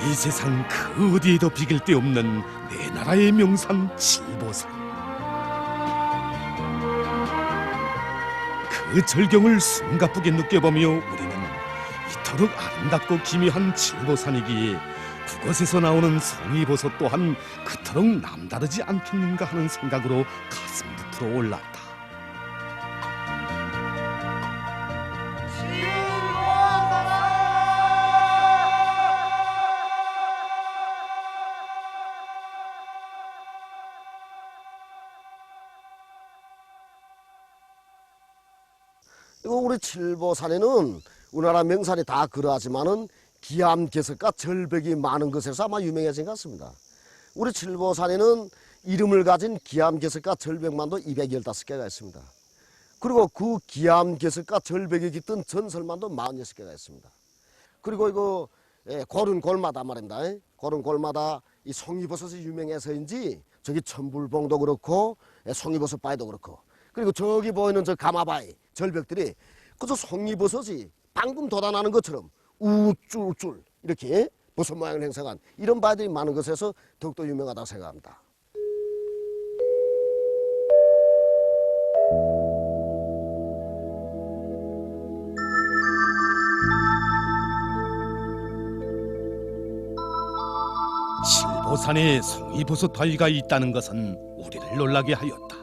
이 세상 그 어디에도 비길 데 없는 내 나라의 명산 칠보산. 그 절경을 숨가쁘게 느껴보며 우리는 이토록 아름답고 기묘한 칠보산이기에 그곳에서 나오는 송이버섯 또한 그토록 남다르지 않겠는가 하는 생각으로 가슴 부풀어 올랐다. 우리 칠보산에는 우리나라 명산이 다 그러하지만은 기암괴석과 절벽이 많은 것에서 아마 유명해진 것 같습니다. 우리 칠보산에는 이름을 가진 기암괴석과 절벽만도 215개가 있습니다. 그리고 그 기암괴석과 절벽이 깃든 전설만도 46개가 있습니다. 그리고 이거 고른 골마다 말입니다. 고른 골마다 이 송이버섯이 유명해서인지 저기 천불봉도 그렇고 송이버섯 바위도 그렇고 그리고 저기 보이는 저 가마바위 절벽들이 그저 송이버섯이 방금 돋아나는 것처럼 우쭐우쭐 이렇게 버섯 모양을 형성한 이런 바위들이 많은 것에서 더욱더 유명하다고 생각합니다. 칠보산에 송이버섯 바위가 있다는 것은 우리를 놀라게 하였다.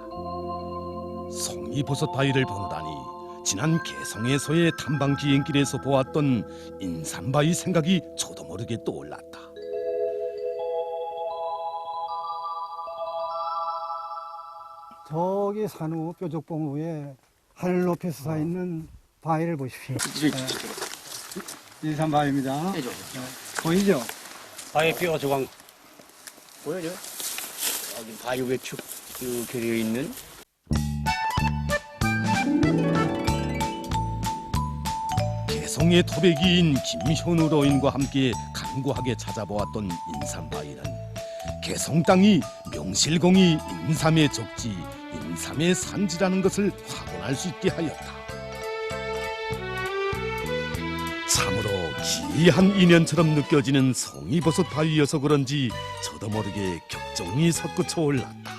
송이버섯 바위를 보느라니 지난 개성에서의 탐방 비행길에서 보았던 인삼바위 생각이 저도 모르게 떠올랐다. 저기 산후 뾰족봉 위에 하늘 높이서 서 있는 바위를 보십시오. 인삼바위입니다. 보이죠? 바위 뼈 조각 보여요? 여기 바위 위에 쭉 되어 있는 개성의 토백이인 김현우 로인과 함께 간구하게 찾아보았던 인삼바위는 개성 땅이 명실공히 인삼의 적지, 인삼의 산지라는 것을 확언할 수 있게 하였다. 참으로 기이한 인연처럼 느껴지는 송이버섯 바위여서 그런지 저도 모르게 격정이 솟구쳐 올랐다.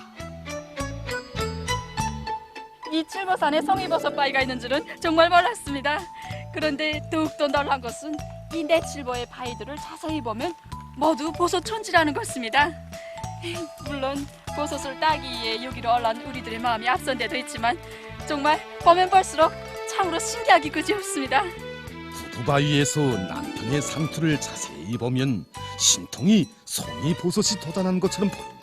이 칠보산에 송이버섯 바위가 있는 줄은 정말 몰랐습니다. 그런데 더욱더 놀란 것은 이 내칠보의 바위들을 자세히 보면 모두 보소천지라는 것입니다. 물론 보소를 따기 위해 여기로 올라온 우리들의 마음이 앞선 데도 있지만 정말 보면 볼수록 참으로 신기하기 그지없습니다. 부바위에서 남편의 상투를 자세히 보면 신통이 송이버섯이 돋아난 것처럼 보인다.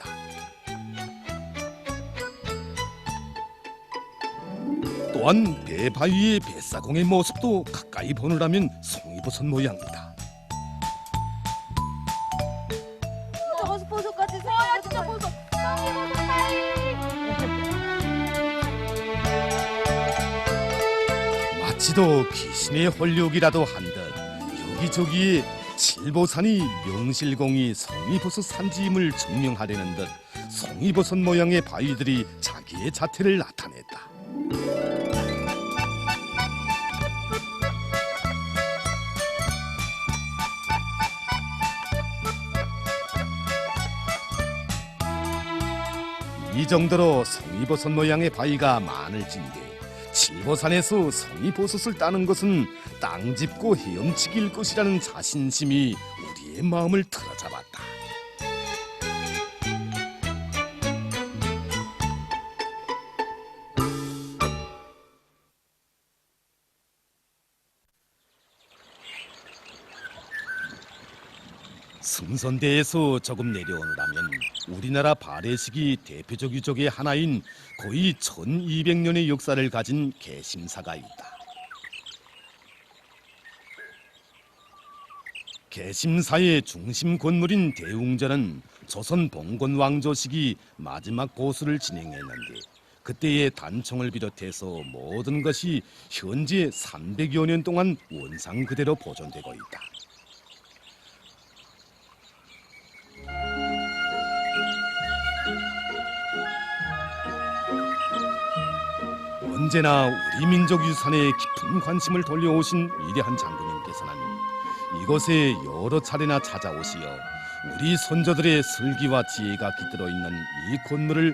또한 배바위의 뱃사공의 모습도 가까이 보느라면 송이버섯 모양이다. 저것이 보석 같이 생겼어. 진짜 보석. 송이버섯 바위. 마치도 귀신의 홀력이라도 한 듯 여기저기에 칠보산이 명실공히 송이버섯 산지임을 증명하려는 듯 송이버섯 모양의 바위들이 자기의 자태를 나타냈다. 이 정도로 송이버섯 모양의 바위가 많을진데 칠보산에서 송이버섯을 따는 것은 땅 짚고 헤엄치기일 것이라는 자신심이 우리의 마음을 틀어잡았다. 승선대에서 조금 내려오느라면 우리나라 발해식이 대표적 유적의 하나인 거의 1200년의 역사를 가진 개심사가 있다. 개심사의 중심 건물인 대웅전은 조선 봉건 왕조 시기 마지막 보수를 진행했는데 그때의 단청을 비롯해서 모든 것이 현재 300여 년 동안 원상 그대로 보존되고 있다. 언제나 우리 민족 유산에 깊은 관심을 돌려오신 위대한 장군님께서는 이곳에 여러 차례나 찾아오시어 우리 선조들의 슬기와 지혜가 깃들어 있는 이 건물을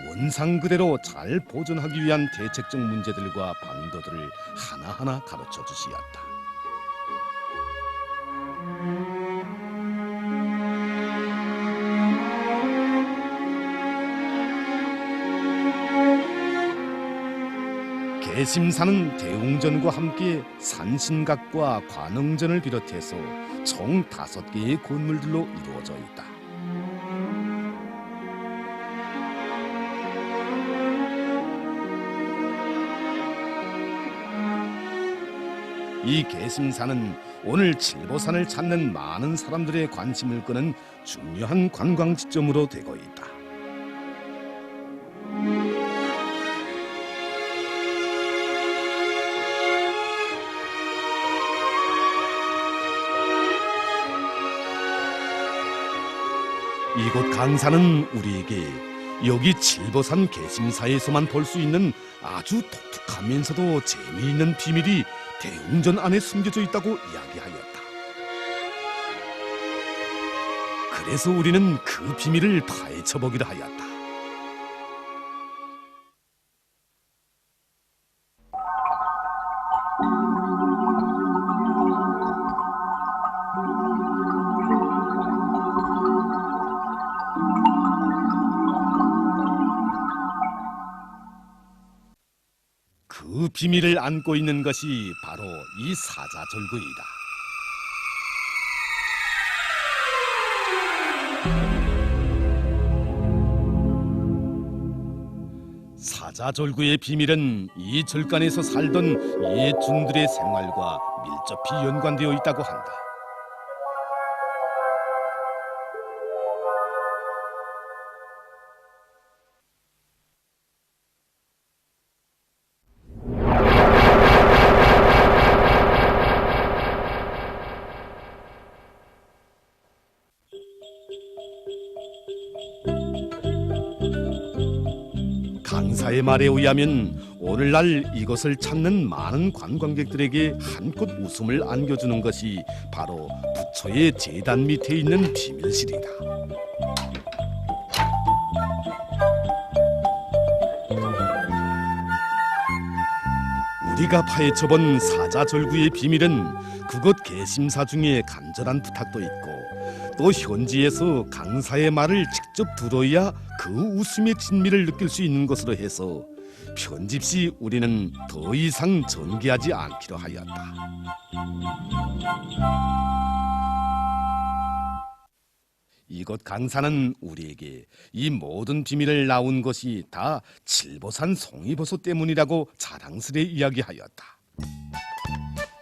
원상 그대로 잘 보존하기 위한 대책적 문제들과 방도들을 하나하나 가르쳐 주시었다. 개심사는 대웅전과 함께 산신각과 관흥전을 비롯해서 총 5개의 건물들로 이루어져 있다. 이 개심산은 오늘 칠보산을 찾는 많은 사람들의 관심을 끄는 중요한 관광 지점으로 되고 있다. 이곳 강산은 우리에게 여기 칠보산 개심사에서만 볼 수 있는 아주 독특하면서도 재미있는 비밀이 대웅전 안에 숨겨져 있다고 이야기하였다. 그래서 우리는 그 비밀을 파헤쳐 보기로 하였다. 그 비밀을 안고 있는 것이 바로 이 사자절구이다. 사자절구의 비밀은 이 절간에서 살던 옛 중들의 생활과 밀접히 연관되어 있다고 한다. 강사의 말에 의하면 오늘날 이것을 찾는 많은 관광객들에게 한껏 웃음을 안겨주는 것이 바로 부처의 제단 밑에 있는 비밀실이다. 우리가 파헤쳐본 사자절구의 비밀은 그곳 개심사 중에 간절한 부탁도 있고 또 현지에서 강사의 말을 직접 들어야 그 웃음의 진미를 느낄 수 있는 것으로 해서 편집 시 우리는 더 이상 전개하지 않기로 하였다. 이곳 강사는 우리에게 이 모든 비밀을 나온 것이 다 칠보산 송이버섯 때문이라고 자랑스레 이야기하였다.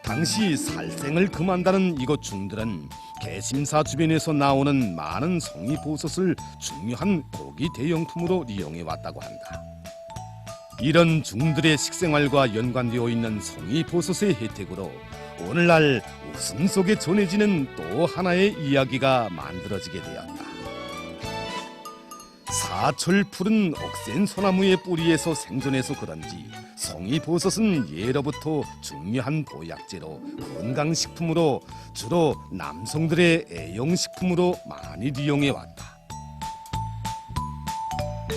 당시 살생을 금한다는 이곳 중들은 개심사 주변에서 나오는 많은 송이버섯을 중요한 고기 대용품으로 이용해왔다고 한다. 이런 중들의 식생활과 연관되어 있는 송이버섯의 혜택으로 오늘날 웃음 속에 전해지는 또 하나의 이야기가 만들어지게 되었다. 사철 푸른 억센 소나무의 뿌리에서 생존해서 그런지 송이버섯은 예로부터 중요한 보약제로 건강식품으로 주로 남성들의 애용식품으로 많이 이용해왔다.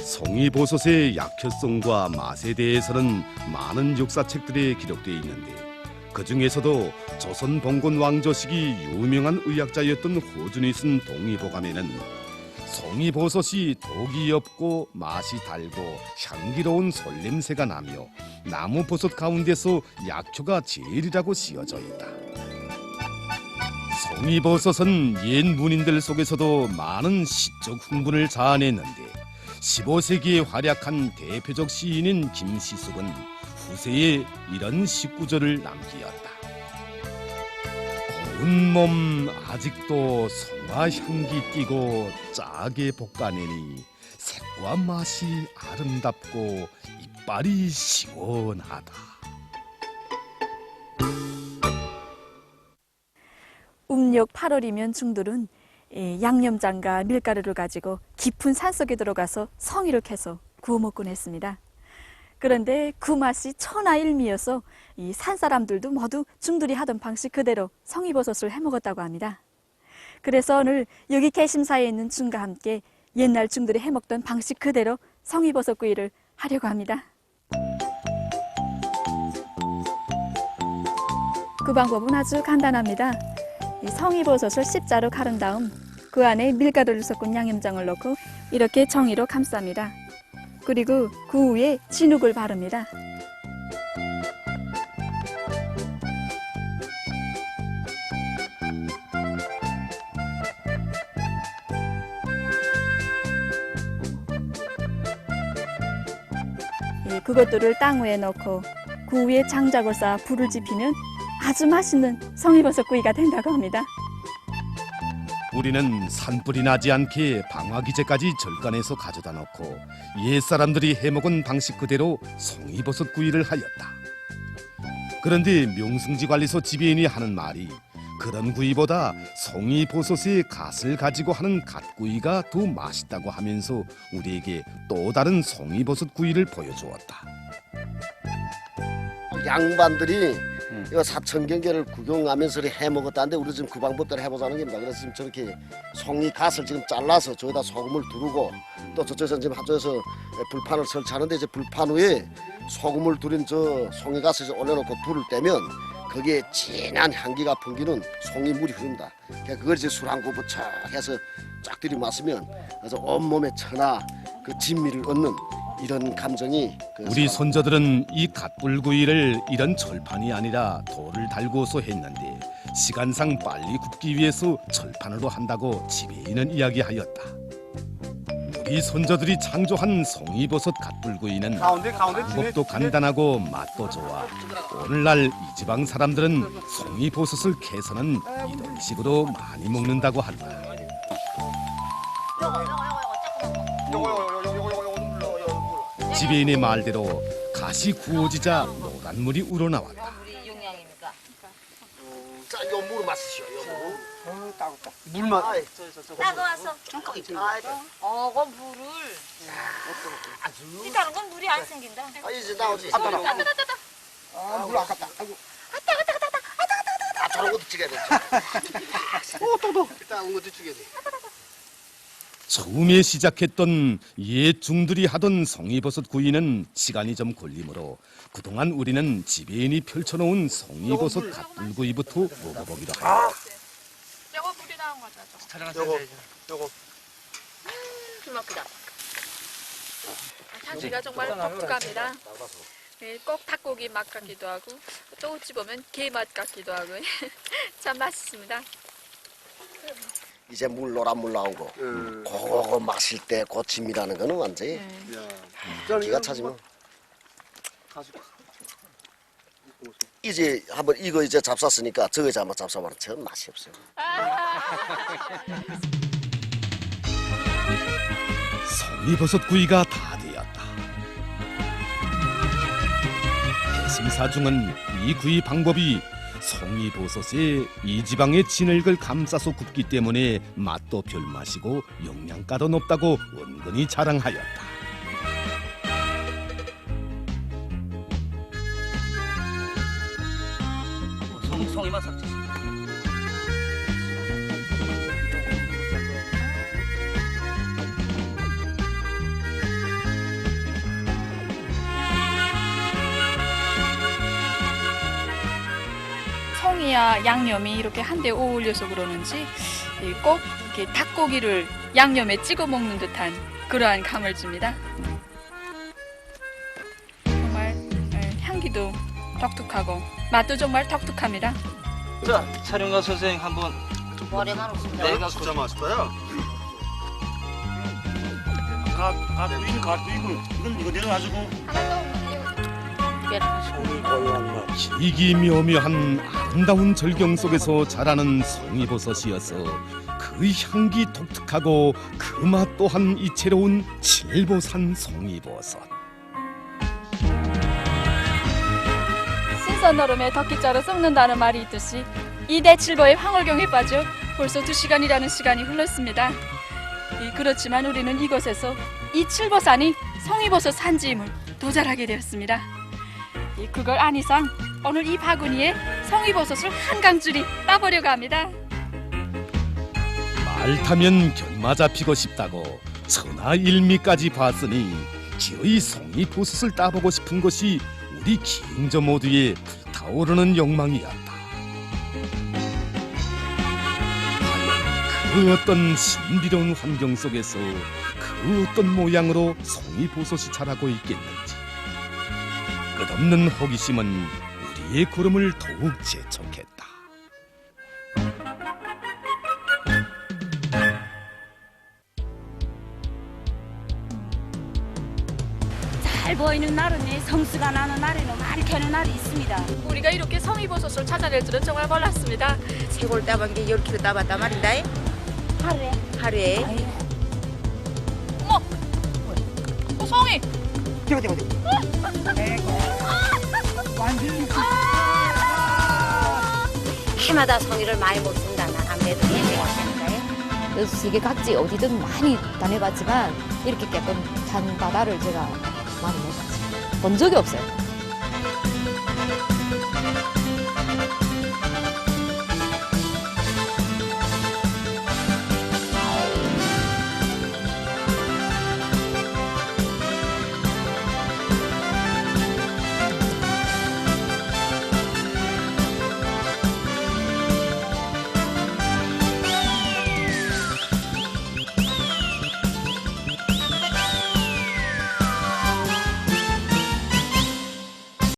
송이버섯의 약효성과 맛에 대해서는 많은 역사책들에 기록되어 있는데 그 중에서도 조선 봉건 왕조 시기 유명한 의학자였던 호준이 쓴 동의보감에는 송이버섯이 독이 없고 맛이 달고 향기로운 솔냄새가 나며 나무버섯 가운데서 약효가 제일이라고 씌어져 있다. 송이버섯은 옛 문인들 속에서도 많은 시적 흥분을 자아냈는데 15세기에 활약한 대표적 시인인 김시숙은 후세에 이런 시구절을 남기었다. 고운 몸 아직도 송화 향기 띠고 짜게 볶아내니 색과 맛이 아름답고 이빨이 시원하다. 음력 8월이면 중들은 양념장과 밀가루를 가지고 깊은 산속에 들어가서 성의를 캐서 구워 먹곤 했습니다. 그런데 그 맛이 천하일미여서 이 산사람들도 모두 중들이 하던 방식 그대로 송이버섯을 해먹었다고 합니다. 그래서 오늘 여기 개심사에 있는 중과 함께 옛날 중들이 해먹던 방식 그대로 송이버섯 구이를 하려고 합니다. 그 방법은 아주 간단합니다. 이 송이버섯을 십자로 가른 다음 그 안에 밀가루를 섞은 양념장을 넣고 이렇게 정이로 감쌉니다. 그리고 그 위에 진흙을 바릅니다. 그것들을 땅 위에 넣고 그 위에 장작을 쌓아 불을 지피면 아주 맛있는 송이버섯구이가 된다고 합니다. 우리는 산불이 나지 않게 방화기제까지 절간에서 가져다 놓고 옛사람들이 해먹은 방식 그대로 송이버섯 구이를 하였다. 그런데 명승지관리소 지배인이 하는 말이 그런 구이보다 송이버섯의 갓을 가지고 하는 갓구이가 더 맛있다고 하면서 우리에게 또 다른 송이버섯 구이를 보여주었다. 양반들이 이거 사천경계를 구경하면서 해먹었다는데 우리 지금 그 방법대로 해보자는 겁니다. 그래서 지금 저렇게 송이 갓을 지금 잘라서 저기다 소금을 두르고 또 저쪽에서 지금 한쪽에서 불판을 설치하는데 이제 불판 위에 소금을 두른 저 송이 갓을 올려놓고 불을 떼면 거기에 진한 향기가 풍기는 송이물이 흐릅니다. 그걸 이제 술 한 고부 척 해서 쫙 들이마시면 그래서 온몸에 천하 그 진미를 얻는 이런 감정이 우리 손자들은 이 갓불구이를 이런 철판이 아니라 돌을 달고서 했는데 시간상 빨리 굽기 위해서 철판으로 한다고 지배인은 이야기하였다. 우리 손자들이 창조한 송이버섯 갓불구이는 방법도 간단하고 맛도 좋아. 오늘날 이 지방 사람들은 송이버섯을 캐서는 이런 식으로 많이 먹는다고 한다. 지배인의 말대로 갓이 구워지자 노란물이 우러나왔다. 자, 요 물을 마시시오. 물만. 따가워서. 그 물을. 이 다른 건 물이 안 생긴다. 아, 이제 나오지. 따다. 물 아깝다. 아이고. 저런 것도 찍어야 돼. 따온 것도 찍어야 돼. 처음에 시작했던 옛 중들이 하던 송이버섯 구이는 시간이 좀 걸리므로 그동안 우리는 지배인이 펼쳐놓은 송이버섯 갓불구이부터 먹어보기로 하였다. 요거 물이 나온 거죠? 요거. 주먹기다. 향기가 정말 독특합니다. 꼭 닭고기 맛 같기도 하고 또 어찌 보면 게 맛 같기도 하고 참 맛있습니다. 이제 물 노란 물 나온 거. 그거 마실 때 고침이라는 거는 완전히 기가 차지 뭐. 이제 한번 이거 이제 잡쌌으니까 저거 이제 한번 잡숴봐라. 저 맛이 없어요. 송이버섯 구이가 다 되었다. 해심사중은 이 구이 방법이 송이버섯에 이 지방의 진흙을 감싸서 굽기 때문에 맛도 별맛이고 영양가도 높다고 은근히 자랑하였다. 송이 맛 삭제. 송이와 양념이 이렇게 한데 어울려서 그러는지 꼭 이렇게 닭고기를 양념에 찍어 먹는 듯한 그러한 감을 줍니다. 정말 향기도 독특하고 맛도 정말 독특합니다. 자, 촬영가 선생 한번 머리만 없습니다. 내가 진짜 맛있어요. 이건 이거대로 가지고. 이기묘묘한 아름다운 절경 속에서 자라는 송이버섯이어서 그 향기 독특하고 그 맛 또한 이채로운 칠보산 송이버섯. 신선 얼음에 덕기자로 썩는다는 말이 있듯이 이대칠보의 황홀경에 빠져 벌써 2시간이라는 시간이 흘렀습니다. 그렇지만 우리는 이곳에서 이 칠보산이 송이버섯 산지임을 도달하게 되었습니다. 그걸 안 이상 오늘 이 바구니에 송이버섯을 한강줄이 따보려고 합니다. 말 타면 견마 잡히고 싶다고 천하일미까지 봤으니 기어이 송이버섯을 따보고 싶은 것이 우리 기행자 모두의 불타오르는 욕망이었다. 과연 그 어떤 신비로운 환경 속에서 그 어떤 모양으로 송이버섯이 자라고 있겠는지 끝없는 호기심은 우리의 걸음을 더욱 재촉했다. 잘 보이는 날은 성수가 나는 날에는 많이 캐는 날이 있습니다. 우리가 이렇게 성이버섯을 찾아낼 줄은 정말 몰랐습니다. 최고를 따본 게 10kg 따봤단 말인다. 하루에. 어머! 성이! 해마다 성의를 많이 먹습니다. 난 아무래도 여수 세계 각지 어디든 많이 다녀봤지만 이렇게 깨끗한 바다를 제가 많이 못 봤어요. 본 적이 없어요.